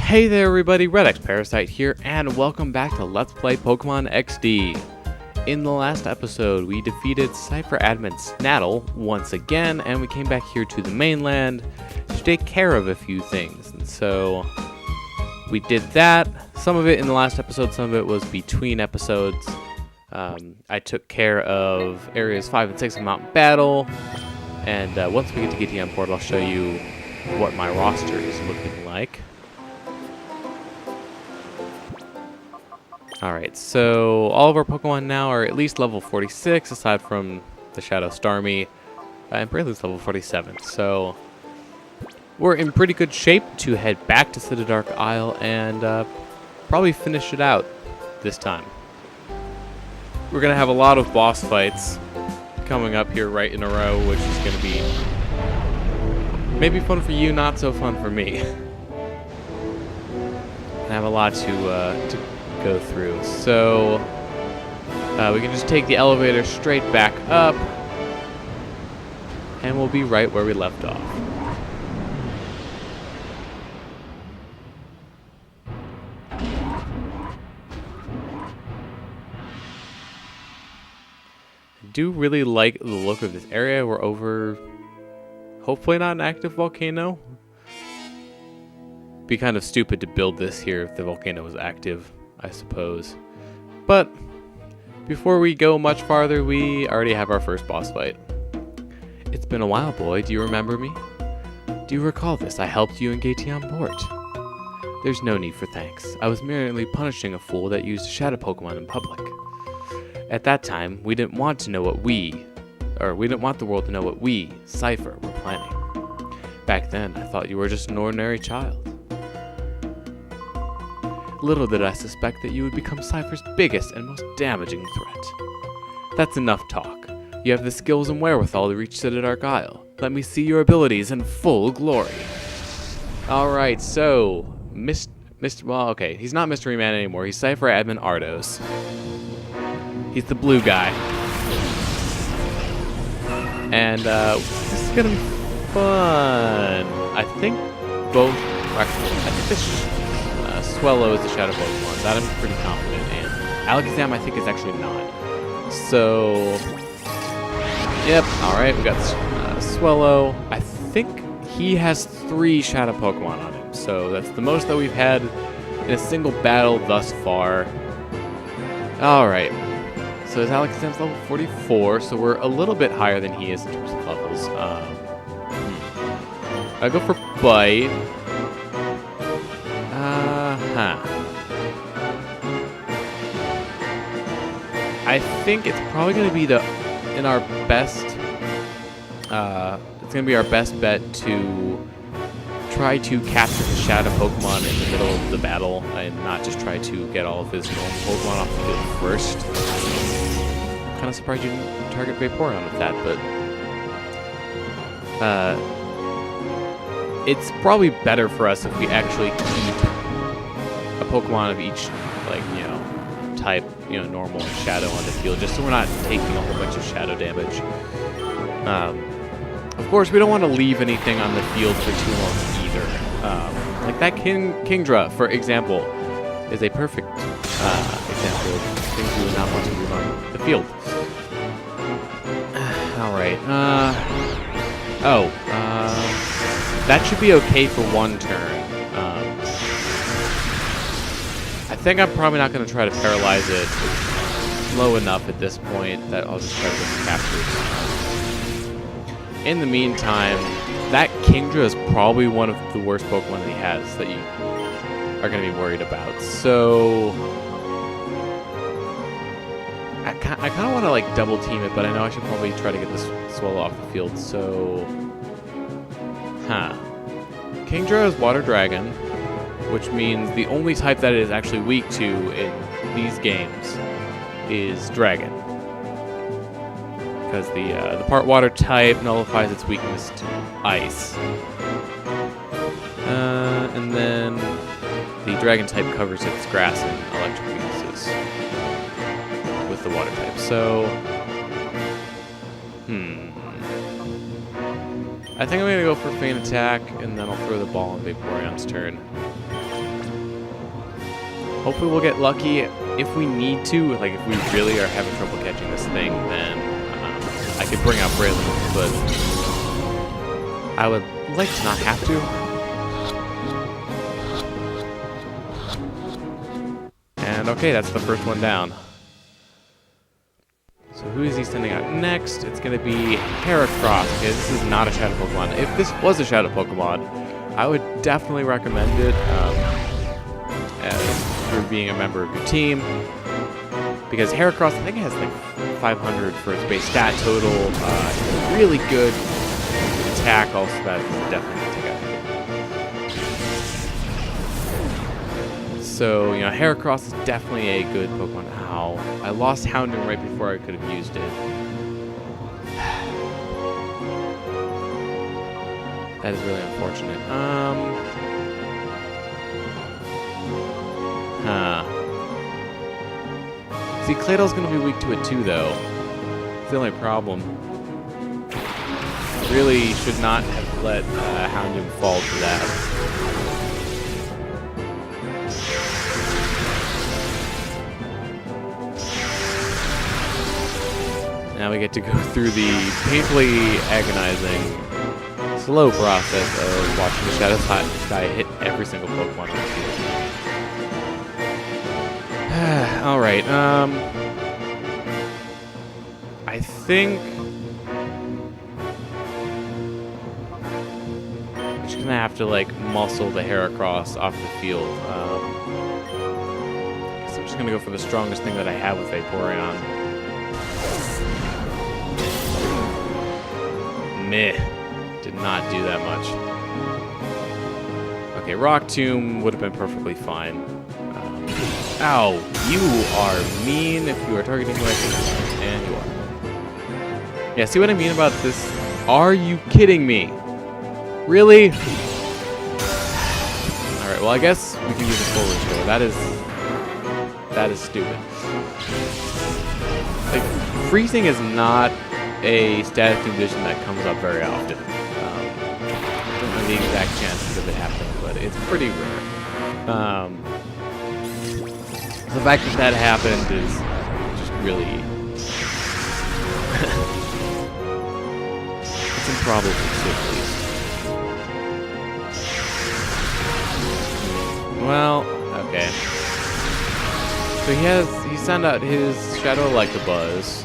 Hey there everybody, redxparasite here, and welcome back to Let's Play Pokemon XD. In the last episode, we defeated Cypher Admin Snaddle once again, and we came back here to the mainland to take care of a few things. And so, we did that. Some of it in the last episode, some of it was between episodes. I took care of areas 5 and 6 of Mountain Battle, and once we get to Gitian Port, I'll show you what my roster is looking like. Alright, so all of our Pokemon now are at least level 46, aside from the Shadow Starmie, and Prelude's level 47. So we're in pretty good shape to head back to Citadark Isle and probably finish it out this time. We're going to have a lot of boss fights coming up here right in a row, which is going to be maybe fun for you, not so fun for me. I have a lot to go through. So we can just take the elevator straight back up and we'll be right where we left off. I do really like the look of this area. We're over, hopefully not an active volcano. Be kind of stupid to build this here if the volcano was active, I suppose. But before we go much farther, we already have our first boss fight. It's been a while, boy. Do you remember me? Do you recall this? I helped you in Gitian Port. There's no need for thanks. I was merely punishing a fool that used a shadow Pokemon in public. At that time, we didn't want the world to know what we, Cypher, were planning. Back then, I thought you were just an ordinary child. Little did I suspect that you would become Cypher's biggest and most damaging threat. That's enough talk. You have the skills and wherewithal to reach Citadark Isle. Let me see your abilities in full glory. Alright, so, well, okay, he's not Mystery Man anymore. He's Cypher Admin Ardos. He's the blue guy. And, this is gonna be fun. I think this Swellow is the Shadow Pokemon. That I'm pretty confident in. Alakazam, I think, is actually not. So, yep, alright, we got Swellow. I think he has 3 Shadow Pokemon on him. So that's the most that we've had in a single battle thus far. Alright. So his Alakazam's level 44, so we're a little bit higher than he is in terms of levels. I go for Bite. I think it's probably going to be our best bet to try to capture the Shadow Pokemon in the middle of the battle and not just try to get all of his normal Pokemon off the field first. I'm kind of surprised you didn't target Vaporeon with that, but it's probably better for us if we actually keep a Pokemon of each, type, normal and Shadow on the field, just so we're not taking a whole bunch of Shadow damage. Of course, we don't want to leave anything on the field for too long either. Like that Kingdra, for example, is a perfect example of things we would not want to leave on the field. Alright, that should be okay for one turn. I think I'm probably not going to try to paralyze it low enough at this point that I'll just try to get captured. In the meantime, that Kingdra is probably one of the worst Pokemon that he has that you are going to be worried about. So I kind of want to double team it, but I know I should probably try to get this Swallow off the field. So, Kingdra is Water Dragon, which means the only type that it is actually weak to in these games is Dragon. Because the part water type nullifies its weakness to ice. And then the Dragon type covers its grass and electric weaknesses with the water type. So, I think I'm going to go for Feint Attack, and then I'll throw the ball on Vaporeon's turn. Hopefully we'll get lucky. If we need to, like if we really are having trouble catching this thing, then I could bring out Braylon, but I would like to not have to. And okay, that's the first one down. So who is he sending out next? It's going to be Heracross. Okay, this is not a Shadow Pokemon. If this was a Shadow Pokemon, I would definitely recommend it as you're being a member of your team. Because Heracross, I think it has like 500 for its base stat total. Really good attack, also that is definitely going to take out. So, you know, Heracross is definitely a good Pokemon. Ow. I lost Houndoom right before I could have used it. That is really unfortunate. See, Cladle's going to be weak to it too, though. It's the only problem. Really should not have let Houndoom fall to that. Now we get to go through the painfully agonizing, slow process of watching the Shadow Sky hit every single Pokemon on the field. Alright, I think I'm just gonna have to, like, muscle the Heracross off the field. So I'm just gonna go for the strongest thing that I have with Vaporeon. Meh. Did not do that much. Okay, Rock Tomb would have been perfectly fine. Ow, you are mean if you are targeting who I think, and you are. Yeah, see what I mean about this? Are you kidding me? Really? Alright, well I guess we can use a full restore. That is stupid. Like, freezing is not a static condition that comes up very often. I don't know the exact chances of it happening, but it's pretty rare. The fact that that happened is just really... it's improbable, to say the least. Well, okay. So he sent out his Shadow Electabuzz.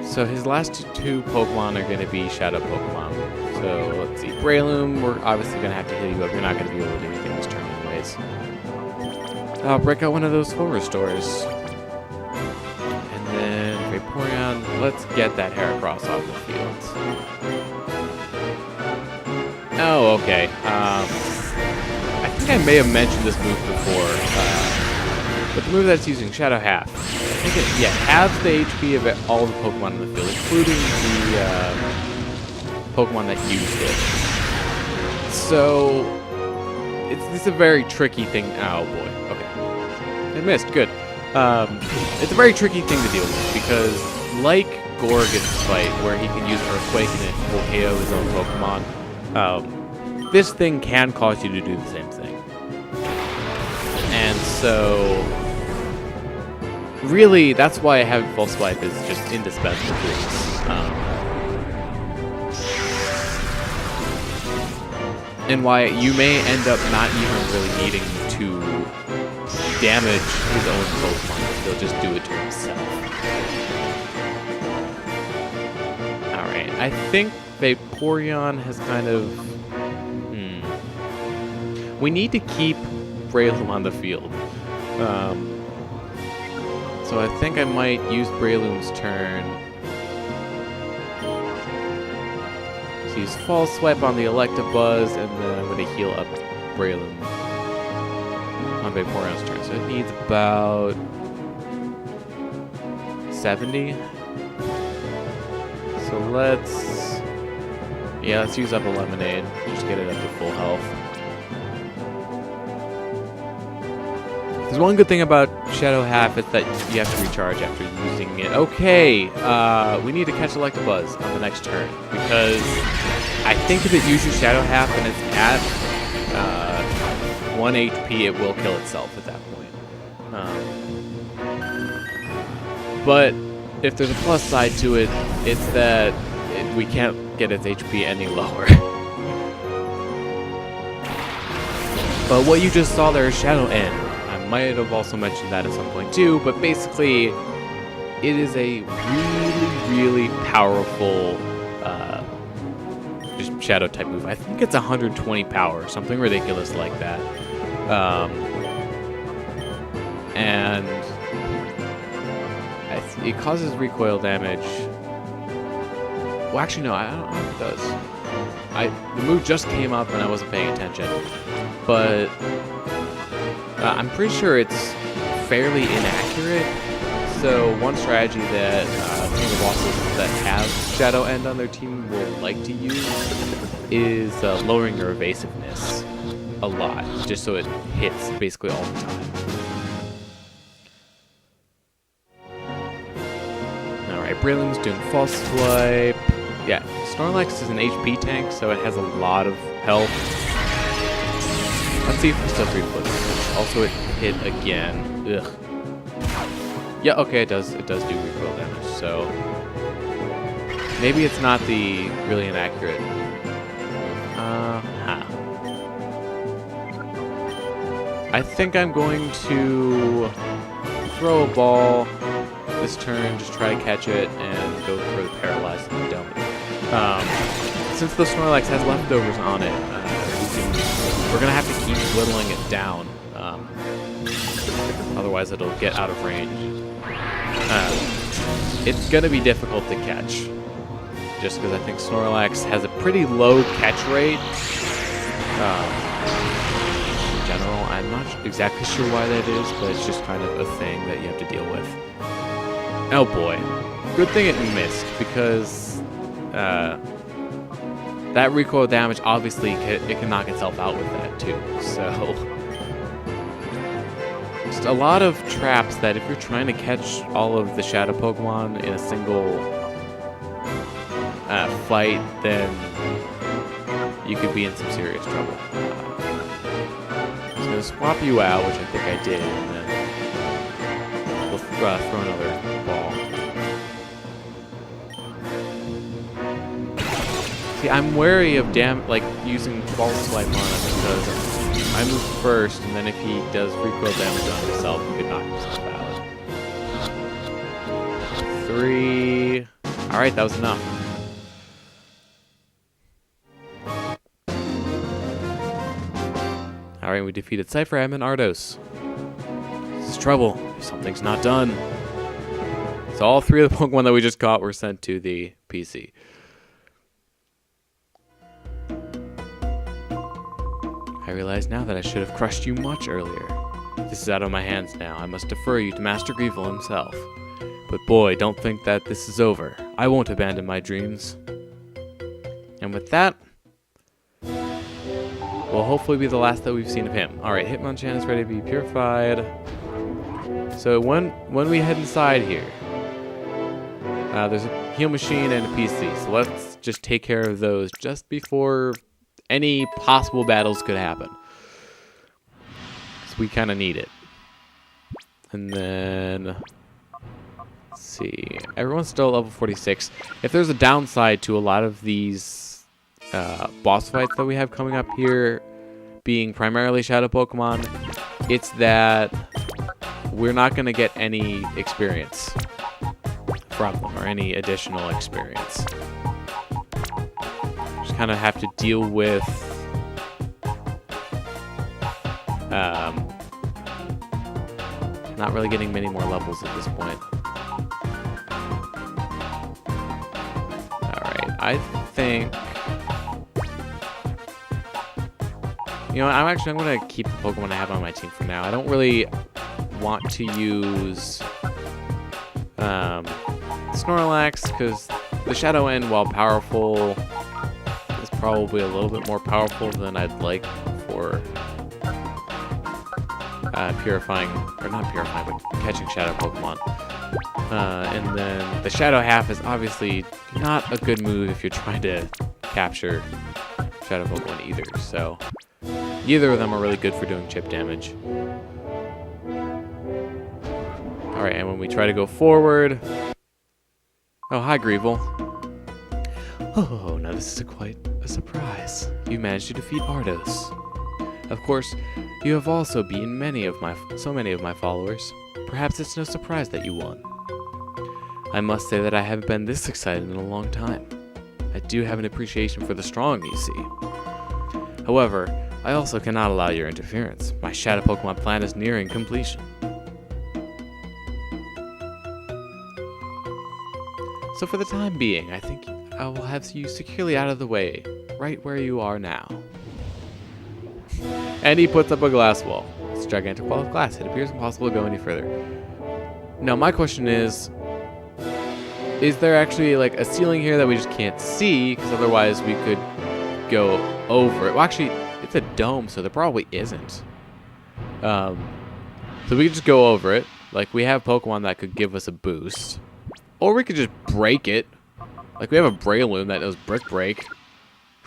So his last two Pokemon are going to be Shadow Pokemon. So let's see. Breloom, we're obviously going to have to hit you up. You're not going to be able to do anything this turn anyways. I'll break out one of those full restores. And then Vaporeon, let's get that Heracross off the field. Oh, okay. I think I may have mentioned this move before. But the move that's using Shadow Half. I think it, halves the HP of all the Pokemon in the field, including the Pokemon that used it. So, it's a very tricky thing. Oh boy. Okay. It missed. Good. It's a very tricky thing to deal with because, like Gorigan's fight, where he can use Earthquake and it will KO his own Pokemon, this thing can cause you to do the same thing. And so, really, that's why having Full Swipe is just indispensable to this. And why you may end up not even really needing to damage his own Pokemon. He'll just do it to himself. Alright, I think Vaporeon has kind of... We need to keep Breloom on the field. So I think I might use Breloom's turn. So use False Swipe on the Electabuzz, and then I'm going to heal up Breloom on Vaporeon's turn. So it needs about 70. So let's use up a Lemonade. Just get it up to full health. There's one good thing about Shadow Half is that you have to recharge after using it. Okay, we need to catch Electabuzz on the next turn because I think if it uses Shadow Half and it's at 1 HP, it will kill itself at that point. But if there's a plus side to it, it's that we can't get its HP any lower. But what you just saw there is Shadow End. I might have also mentioned that at some point too, but basically it is a really powerful just shadow type move. I think it's 120 power, something ridiculous like that. And it causes recoil damage. Well, actually, no, I don't know if it does. The move just came up and I wasn't paying attention, but I'm pretty sure it's fairly inaccurate. So one strategy that some of the bosses that have Shadow End on their team will like to use is lowering your evasiveness a lot, just so it hits basically all the time. Alright, Braylon's doing False Swipe. Yeah, Snorlax is an HP tank, so it has a lot of health. Let's see if it still 3 foot. Also, it hit again. Ugh. Yeah, okay, it does do recoil damage, so maybe it's not the really inaccurate. I think I'm going to throw a ball this turn, just try to catch it, and go for the Paralyze and the Dome. Since the Snorlax has leftovers on it, we're going to have to keep whittling it down. Otherwise, it'll get out of range. It's going to be difficult to catch, just because I think Snorlax has a pretty low catch rate. In general, I'm not exactly sure why that is, but it's just kind of a thing that you have to deal with. Oh boy. Good thing it missed, because that recoil damage, obviously, it can knock itself out with that too, so just a lot of traps that if you're trying to catch all of the shadow Pokemon in a single fight, then you could be in some serious trouble. I'm going to swap you out, which I think I did, and then we'll throw another ball. See, I'm wary of using False Swipe on him because I move first, and then if he does recoil damage on himself, he could knock himself out. 3. Alright, that was enough. Alright, we defeated Cypher and Ardos. This is trouble. Something's not done. So all 3 of the Pokemon that we just caught were sent to the PC. I realize now that I should have crushed you much earlier. This is out of my hands now. I must defer you to Master Greevil himself. But boy, don't think that this is over. I won't abandon my dreams. And with that, will hopefully be the last that we've seen of him. Alright, Hitmonchan is ready to be purified. So when we head inside here, there's a heal machine and a PC. So let's just take care of those just before any possible battles could happen. So we kind of need it. And then, let's see. Everyone's still at level 46. If there's a downside to a lot of these boss fights that we have coming up here, being primarily Shadow Pokemon, it's that we're not going to get any experience from them, or any additional experience. Just kind of have to deal with not really getting many more levels at this point. Alright, I think, you know, I'm going to keep the Pokemon I have on my team for now. I don't really want to use Snorlax, because the Shadow End, while powerful, is probably a little bit more powerful than I'd like for purifying, or not purifying, but catching Shadow Pokemon. And then the Shadow Half is obviously not a good move if you're trying to capture Shadow Pokemon either, so Either of them are really good for doing chip damage. Alright, and when we try to go forward... Oh, hi, Greevil. Oh, now this is quite a surprise. You managed to defeat Ardos. Of course, you have also beaten so many of my followers. Perhaps it's no surprise that you won. I must say that I haven't been this excited in a long time. I do have an appreciation for the strong, you see. However, I also cannot allow your interference. My Shadow Pokemon plan is nearing completion. So for the time being, I think I will have you securely out of the way, right where you are now. And he puts up a glass wall. It's a gigantic wall of glass. It appears impossible to go any further. Now my question is there actually like a ceiling here that we just can't see? Because otherwise we could go over it. Well, actually, it's a dome, so there probably isn't. So we could just go over it. Like, we have Pokemon that could give us a boost. Or we could just break it. Like, we have a Breloom that does Brick Break.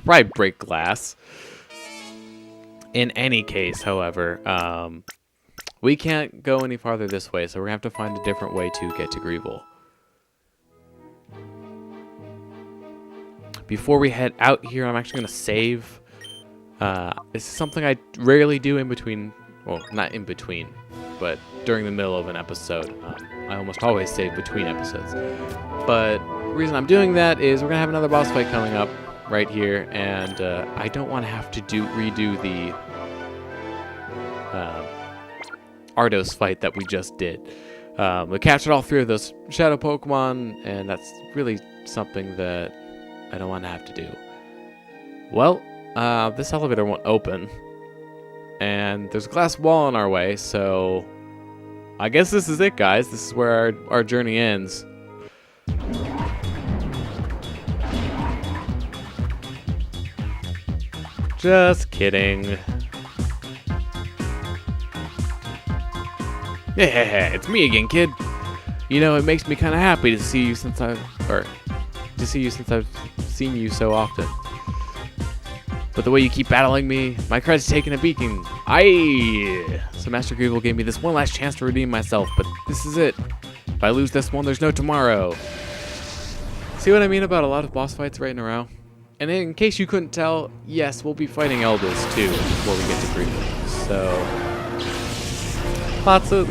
Probably break glass. In any case, however, we can't go any farther this way, so we're going to have to find a different way to get to Greevil. Before we head out here, I'm actually going to save. This is something I rarely do in between. Well, not in between, but during the middle of an episode. I almost always save between episodes. But the reason I'm doing that is we're going to have another boss fight coming up right here, and I don't want to have to redo the Ardos fight that we just did. We captured all 3 of those Shadow Pokemon, and that's really something that I don't want to have to do. Well, this elevator won't open, and there's a glass wall in our way, so I guess this is it, guys. This is where our journey ends. Just kidding. Yeah, it's me again, kid. You know, it makes me kind of happy to see you since I've seen you so often. But the way you keep battling me, my credit's taking a beating. So Master Greevil gave me this one last chance to redeem myself, but this is it. If I lose this one, there's no tomorrow. See what I mean about a lot of boss fights right in a row? And in case you couldn't tell, yes, we'll be fighting Elders too before we get to Greevil. So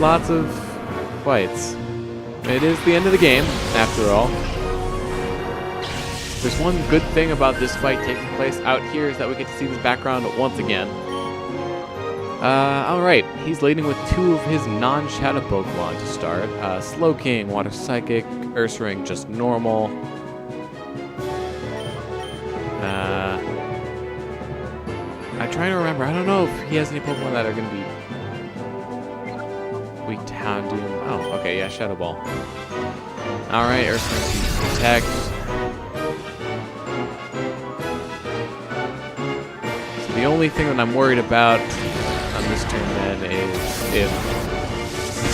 lots of fights. It is the end of the game, after all. There's one good thing about this fight taking place out here is that we get to see this background once again. Alright, he's leading with 2 of his non-Shadow Pokemon to start. Slowking, Water Psychic, Ursaring, just normal. I'm trying to remember. I don't know if he has any Pokemon that are going to be weak to Houndoom. Oh, okay, yeah, Shadow Ball. Alright, Ursaring Protect. The only thing that I'm worried about on this turn then is if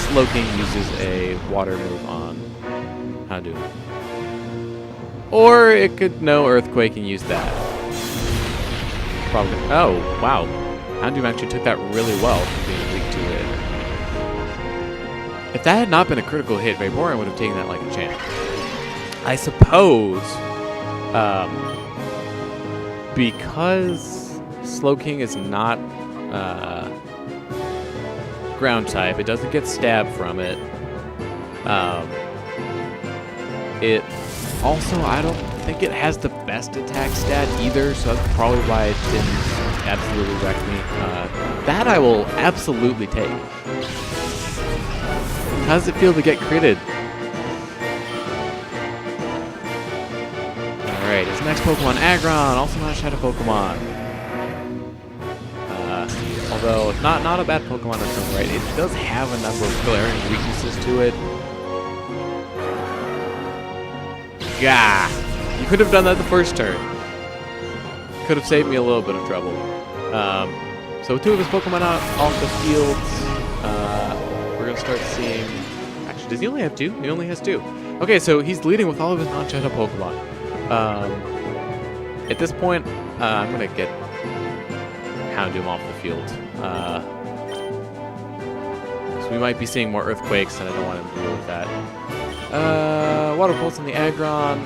Slowking uses a water move on Houndoom. Or it could know Earthquake and use that. Probably. Oh, wow. Houndoom actually took that really well from being weak to it. If that had not been a critical hit, Vaporeon would have taken that like a champ. I suppose, because Slowking is not ground type. It doesn't get stabbed from it. It also, I don't think it has the best attack stat either, so that's probably why it didn't absolutely wreck me. That I will absolutely take. How does it feel to get critted? Alright, his next Pokemon, Aggron, also not a Shadow Pokemon. Although, not a bad Pokemon in its own right. It does have a number of glaring weaknesses to it. Gah! You could have done that the first turn. Could have saved me a little bit of trouble. So 2 of his Pokemon out off the field. We're going to start seeing... Actually, does he only have 2? He only has 2. Okay, so he's leading with all of his non-Shadow Pokemon. At this point, I'm going to get Houndoom off the field. So we might be seeing more earthquakes, and I don't want him to deal with that. Water pulse on the Aggron.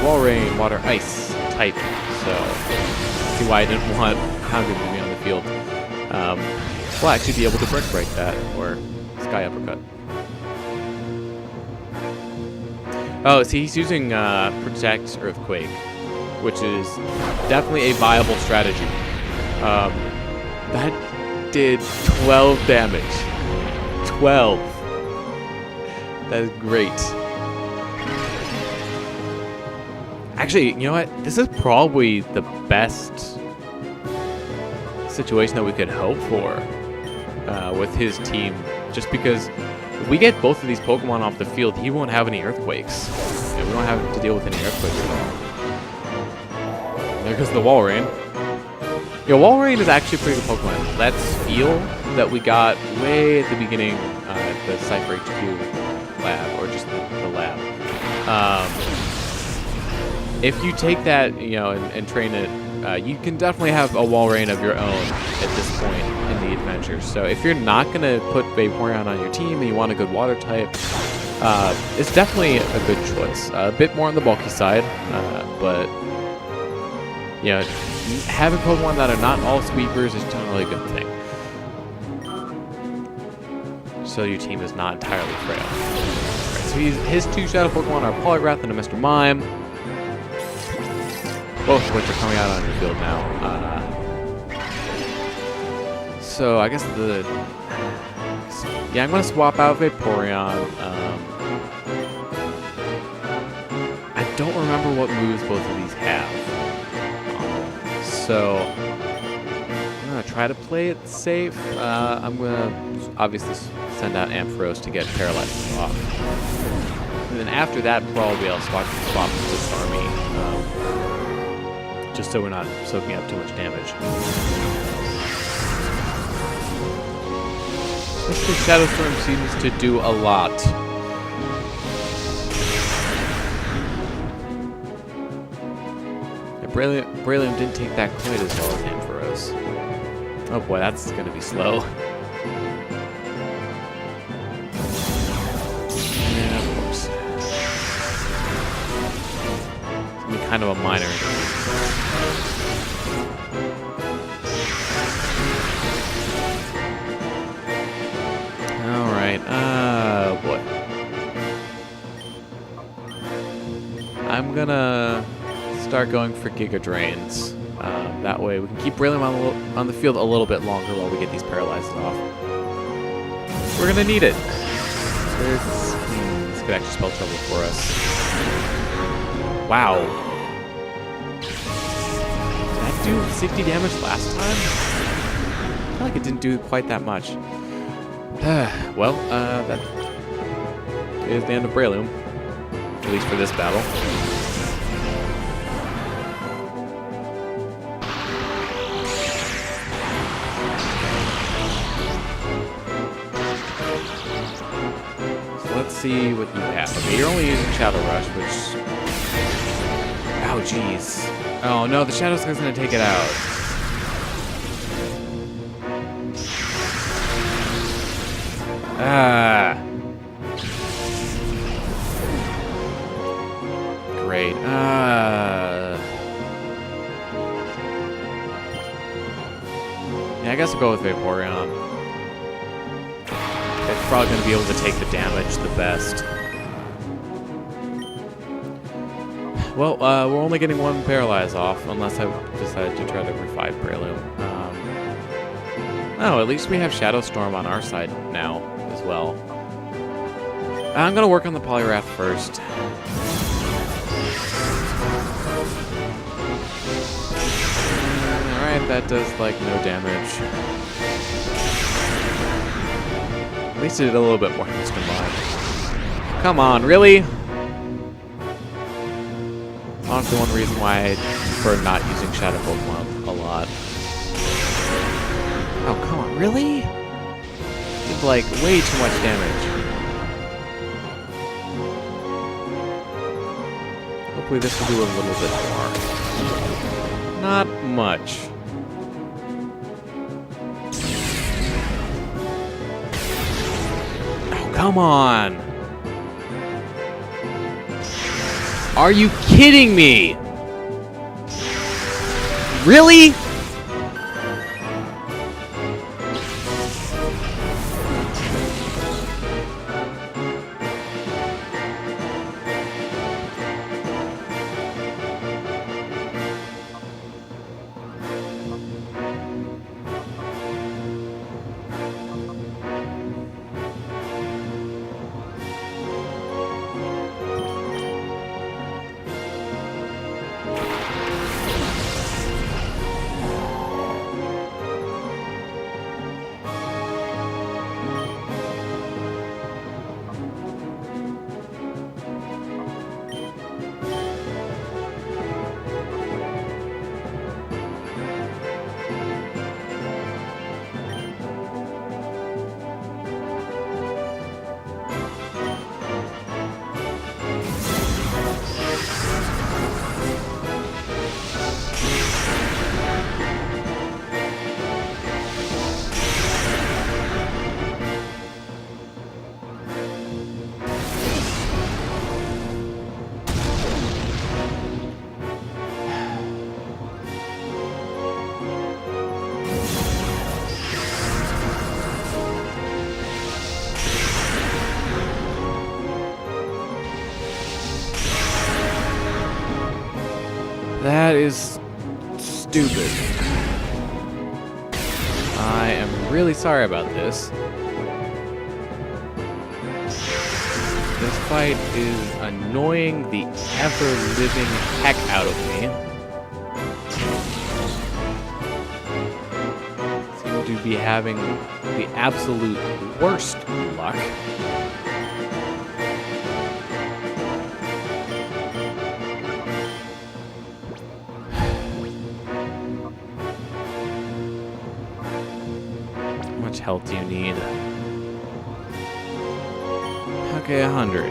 Wall rain, water ice type. So see why I didn't want Houndoom to be on the field. We'll actually be able to brick break that, or sky uppercut. Oh, see, he's using Protect Earthquake, which is definitely a viable strategy. That did 12 damage. 12. That is great. Actually, you know what? This is probably the best situation that we could hope for with his team, just because if we get both of these Pokemon off the field, he won't have any earthquakes. And we don't have to deal with any earthquakes at all. There goes the Wall Rain. Yeah, Wall Rain is actually a pretty good Pokemon. Let's Feel that we got way at the beginning at the Cypher HQ lab, or just the lab. If you take that, you know, and train it, you can definitely have a Wall Rain of your own at this point in the adventure. So if you're not going to put Vaporeon on your team and you want a good water type, it's definitely a good choice. A bit more on the bulky side, but you know, having Pokemon that are not all sweepers is generally a good thing. So your team is not entirely frail. Right, so his two Shadow Pokemon are Poliwrath and a Mr. Mime. Both of which are coming out on your field now. So I guess yeah, I'm gonna swap out Vaporeon. I don't remember what moves both of these have. So I'm gonna try to play it safe. I'm gonna obviously send out Ampharos to get Paralyzed off. And then after that, probably I'll swap to Starmie. Just so we're not soaking up too much damage. Mr. Shadow Storm seems to do a lot. Yeah, Braylon didn't take that quite as well as Ampharos. Oh boy, that's going to be slow. Yeah, of course. It's going to be kind of a minor. Alright, oh boy. I'm gonna start going for Giga Drains. That way we can keep Braylon on the field a little bit longer while we get these paralyzes off. We're gonna need it. This could actually spell trouble for us. Wow. Did that do 60 damage last time? I feel like it didn't do quite that much. Well, that is the end of Breloom, at least for this battle. So let's see what you have. Okay, you're only using Shadow Rush, which... Oh, jeez. Oh, no, the Shadow Skull's gonna take it out. Great. Yeah, I guess I'll go with Vaporeon. It's probably going to be able to take the damage the best. Well, we're only getting one Paralyze off, unless I decide to try to revive Breloom. Oh, at least we have Shadow Storm on our side now as well. I'm going to work on the Poliwrath first. Alright, that does, like, no damage. At least it did a little bit more Mr. Mime. Come on, really? Honestly, one reason why I prefer not using Shadow Pokemon a lot. Oh, come on, really? Did, like, way too much damage. Hopefully this will do a little bit more. Not much. come on. Are you kidding me? Really? That is stupid. I am really sorry about this. This fight is annoying the ever-living heck out of me. Seem to be having the absolute worst luck. How much health do you need? Okay, 100.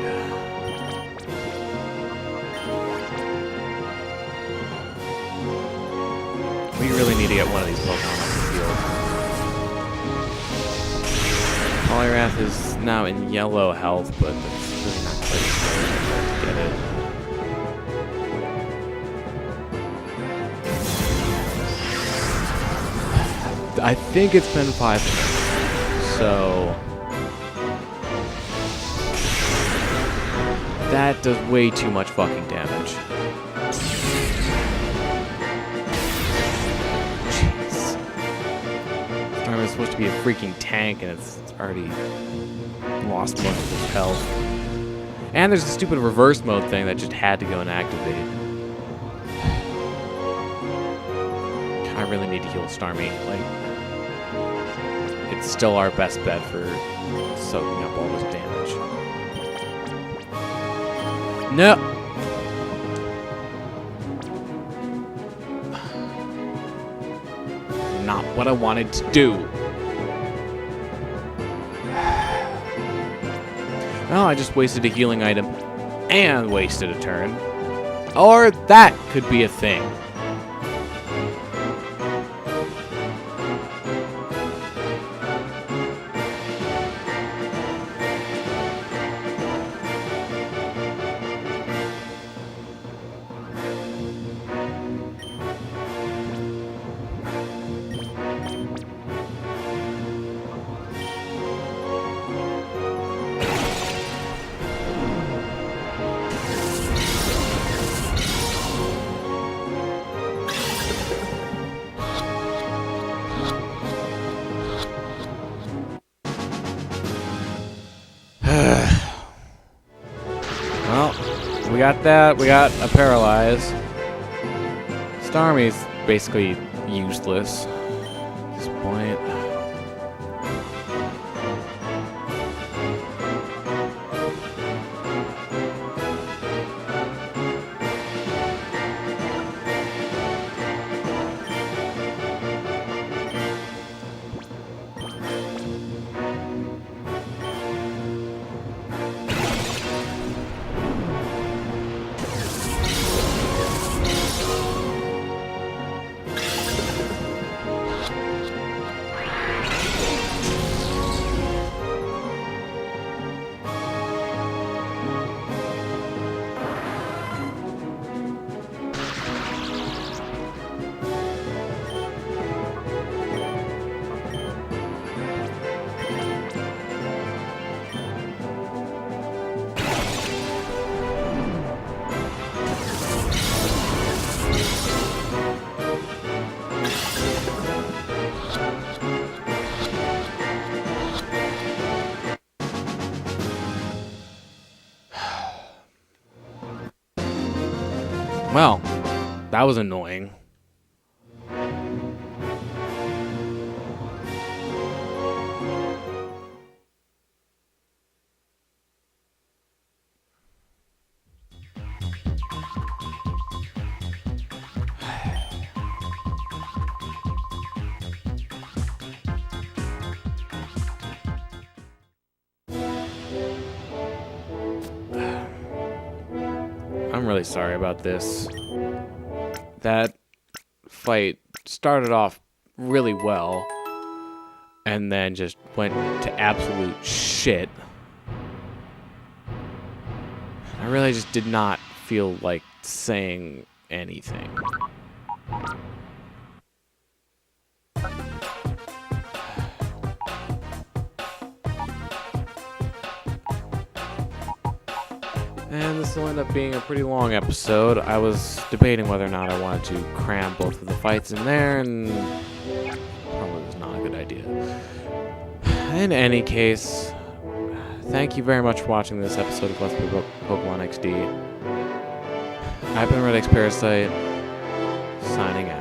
We really need to get one of these Pokemon off the field. Poliwrath is now in yellow health, but it's really not quite to get it. I think it's been 5 minutes, so that does way too much fucking damage. Jeez. Starmie is supposed to be a freaking tank, and it's already lost most of its health. And there's the stupid reverse mode thing that just had to go and activate. I really need to heal Starmie. Like, it's still our best bet for soaking up all this damage. No! Not what I wanted to do. Well, I just wasted a healing item and wasted a turn. Or that could be a thing. Well, we got that. We got a paralyze. Starmie's basically useless at this point. Well, that was annoying. I'm really sorry about this. That fight started off really well and then just went to absolute shit. I really just did not feel like saying anything. And this will end up being a pretty long episode. I was debating whether or not I wanted to cram both of the fights in there, and probably was not a good idea. In any case, thank you very much for watching this episode of Let's Play Pokemon XD. I've been redxparasite, signing out.